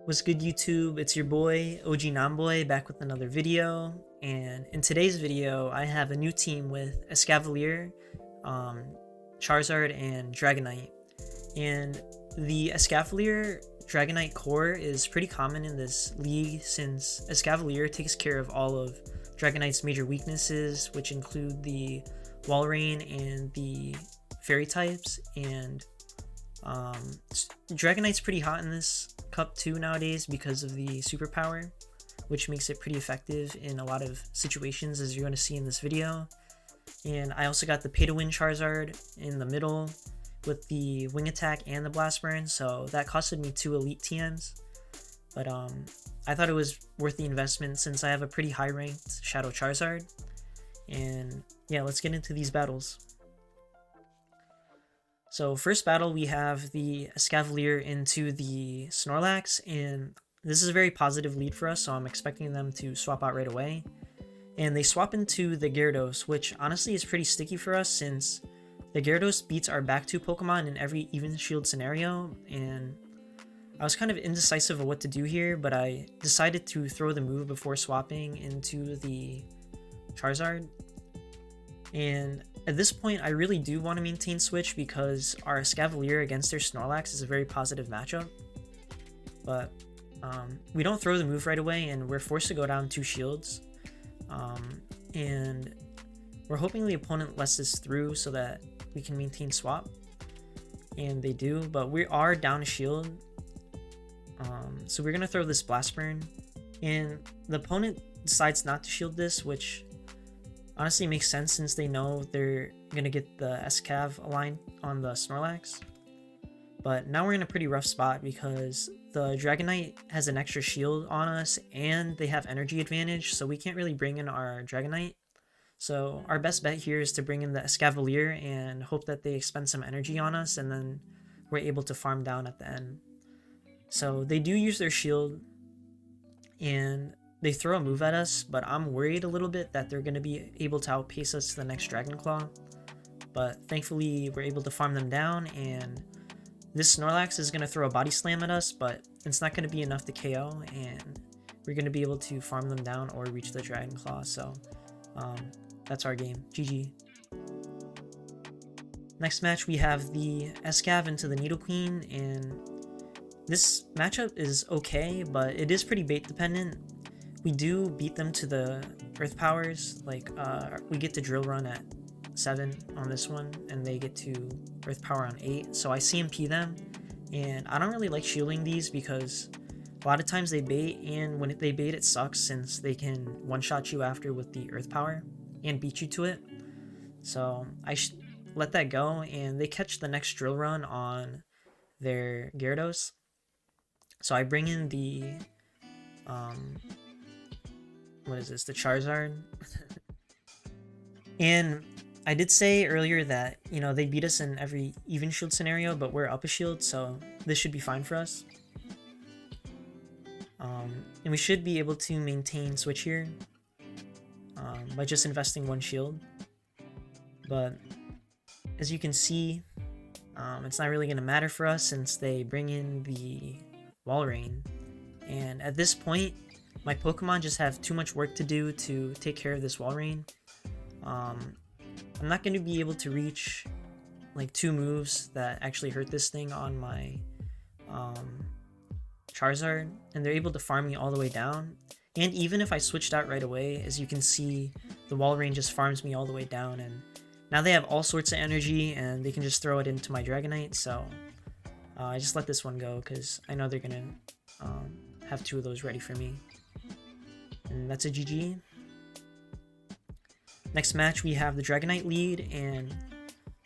What's good, YouTube? It's your boy OG Nomboy back with another video, and in today's video I have a new team with Escavalier, um, Charizard, and Dragonite. And the Escavalier Dragonite core is pretty common in this league since Escavalier takes care of all of Dragonite's major weaknesses, which include the Walrein and the Fairy types. And Dragonite's pretty hot in this cup too nowadays because of the superpower, which makes it pretty effective in a lot of situations, as you're going to see in this video. And I also got the pay to win Charizard in the middle with the wing attack and the blast burn, so that costed me 2 elite TMs, but I thought it was worth the investment since I have a pretty high ranked Shadow Charizard. And yeah, let's get into these battles. So first battle, we have the Escavalier into the Snorlax, and this is a very positive lead for us, so I'm expecting them to swap out right away. And they swap into the Gyarados, which honestly is pretty sticky for us since the Gyarados beats our back 2 Pokemon in every even shield scenario, and I was kind of indecisive of what to do here, but I decided to throw the move before swapping into the Charizard. And at this point, I really do want to maintain switch because our Escavalier against their Snorlax is a very positive matchup. But we don't throw the move right away, and we're forced to go down 2 shields. And we're hoping the opponent lets this through so that we can maintain swap. And they do, but we are down a shield. So we're going to throw this Blast Burn. And the opponent decides not to shield this, which honestly makes sense since they know they're going to get the Escav aligned on the Snorlax. But now we're in a pretty rough spot because the Dragonite has an extra shield on us and they have energy advantage, so we can't really bring in our Dragonite. So our best bet here is to bring in the Escavalier and hope that they expend some energy on us, and then we're able to farm down at the end. So they do use their shield and they throw a move at us, but I'm worried a little bit that they're going to be able to outpace us to the next Dragon Claw. But thankfully we're able to farm them down, and this Snorlax is going to throw a Body Slam at us, but it's not going to be enough to KO, and we're going to be able to farm them down or reach the Dragon Claw. So that's our game. GG. Next match, we have the Escav into the Nidoqueen, and this matchup is okay, but it is pretty bait dependent. We do beat them to the Earth Powers, like we get to Drill Run at 7 on this one, and they get to Earth Power on 8, so I CMP them, and I don't really like shielding these because a lot of times they bait, and when they bait it sucks since they can one-shot you after with the Earth Power and beat you to it. So I let that go, and they catch the next Drill Run on their Gyarados. So I bring in the what is this? The Charizard. And I did say earlier that, you know, they beat us in every even shield scenario, but we're up a shield, so this should be fine for us. And we should be able to maintain switch here by just investing 1 shield. But as you can see, it's not really going to matter for us since they bring in the Walrein. And at this point, my Pokemon just have too much work to do to take care of this Walrein. I'm not going to be able to reach like 2 moves that actually hurt this thing on my Charizard, and they're able to farm me all the way down. And even if I switched out right away, as you can see, the Walrein just farms me all the way down, and now they have all sorts of energy and they can just throw it into my Dragonite. So I just let this one go because I know they're gonna have 2 of those ready for me. And that's a GG. Next match, we have the Dragonite lead, and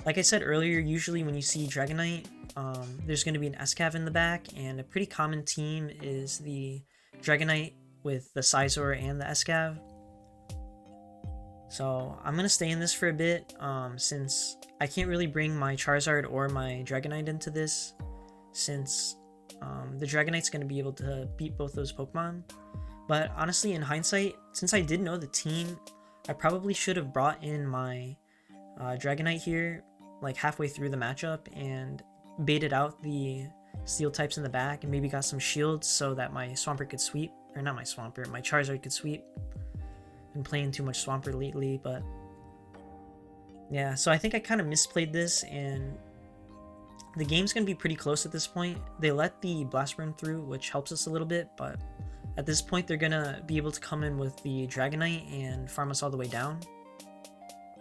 like I said earlier, usually when you see Dragonite, there's going to be an Escav in the back, and a pretty common team is the Dragonite with the Scizor and the Escav. So I'm going to stay in this for a bit, since I can't really bring my Charizard or my Dragonite into this, since the Dragonite's going to be able to beat both those Pokemon. But honestly, in hindsight, since I did know the team, I probably should have brought in my Dragonite here like halfway through the matchup and baited out the steel types in the back, and maybe got some shields so that my Swampert could sweep. Or not my Swampert, my Charizard could sweep. Been playing too much Swampert lately, but yeah, so I think I kind of misplayed this, and the game's going to be pretty close at this point. They let the Blast Burn through, which helps us a little bit, but at this point they're going to be able to come in with the Dragonite and farm us all the way down.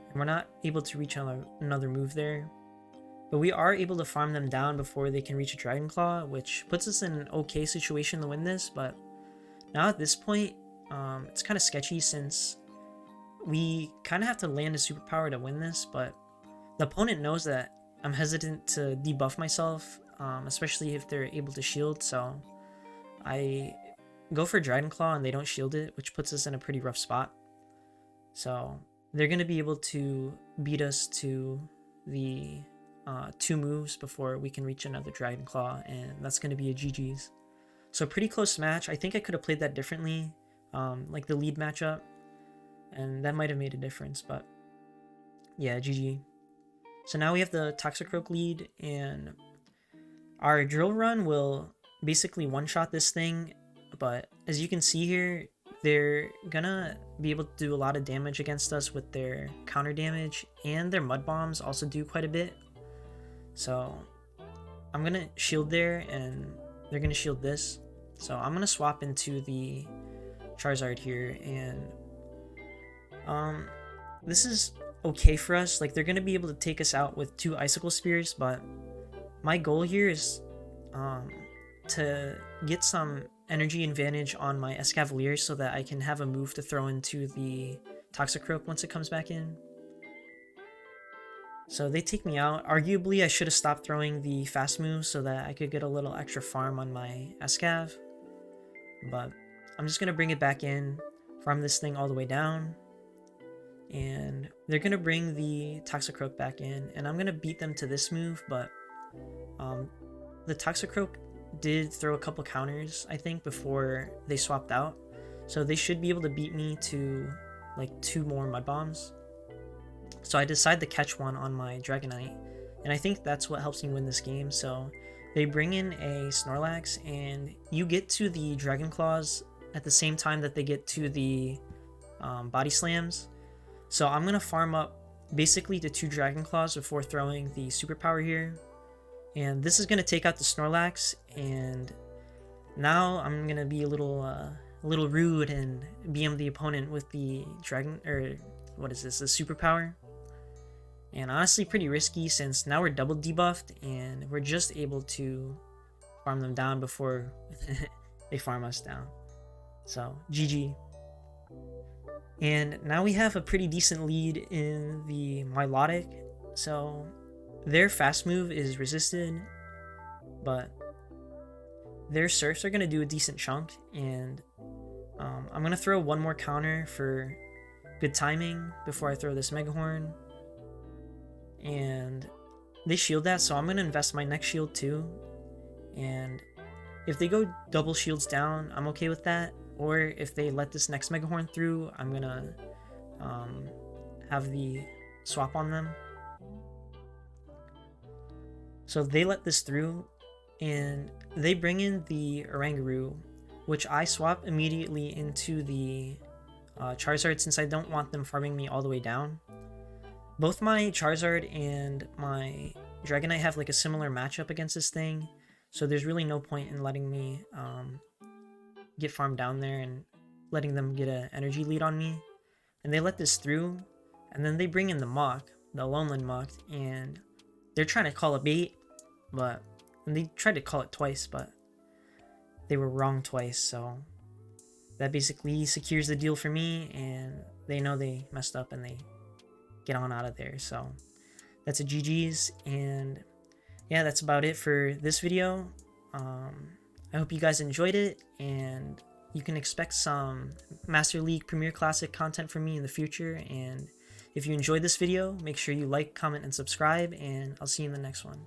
And we're not able to reach another move there. But we are able to farm them down before they can reach a Dragon Claw, which puts us in an okay situation to win this. But now at this point, it's kind of sketchy since we kind of have to land a superpower to win this. But the opponent knows that I'm hesitant to debuff myself, especially if they're able to shield. So I go for Dragon Claw and they don't shield it, which puts us in a pretty rough spot. So they're going to be able to beat us to the 2 moves before we can reach another Dragon Claw, and that's going to be a GG's. So pretty close match. I think I could have played that differently, like the lead matchup, and that might have made a difference, but yeah, GG. So now we have the Toxicroak lead, and our drill run will basically one-shot this thing, but as you can see here, they're gonna be able to do a lot of damage against us with their counter damage, and their mud bombs also do quite a bit. So I'm gonna shield there, and they're gonna shield this. So I'm gonna swap into the Charizard here, and this is okay for us. Like, they're gonna be able to take us out with 2 Icicle Spears, but my goal here is to get some energy advantage on my Escavalier so that I can have a move to throw into the Toxicroak once it comes back in. So they take me out. Arguably, I should have stopped throwing the fast move so that I could get a little extra farm on my Escav. But I'm just going to bring it back in, farm this thing all the way down. And they're going to bring the Toxicroak back in. And I'm going to beat them to this move, but the Toxicroak did throw a couple counters, I think, before they swapped out. So they should be able to beat me to like 2 more Mud Bombs. So I decide to catch one on my Dragonite, and I think that's what helps me win this game. So they bring in a Snorlax, and you get to the Dragon Claws at the same time that they get to the Body Slams. So I'm going to farm up basically to 2 Dragon Claws before throwing the Superpower here. And this is going to take out the Snorlax, and now I'm going to be a little rude and BM the opponent with the the Superpower. And honestly, pretty risky since now we're double debuffed and we're just able to farm them down before they farm us down. So GG. And now we have a pretty decent lead in the Milotic. So their fast move is resisted, but their Surfs are going to do a decent chunk, and I'm going to throw one more counter for good timing before I throw this Mega Horn. And they shield that, so I'm going to invest my next shield too. And if they go double shields down, I'm okay with that. Or if they let this next Mega Horn through, I'm going to have the swap on them. So they let this through, and they bring in the Oranguru, which I swap immediately into the Charizard since I don't want them farming me all the way down. Both my Charizard and my Dragonite have like a similar matchup against this thing, so there's really no point in letting me get farmed down there and letting them get an energy lead on me. And they let this through, and then they bring in the Mach, the Alolan Mach, and they're trying to call a bait, and they tried to call it twice, but they were wrong twice, so that basically secures the deal for me, and they know they messed up and they get on out of there. So that's a GG's, and yeah, that's about it for this video. I hope you guys enjoyed it, and you can expect some Master League Premier Classic content from me in the future. And if you enjoyed this video, make sure you like, comment, and subscribe, and I'll see you in the next one.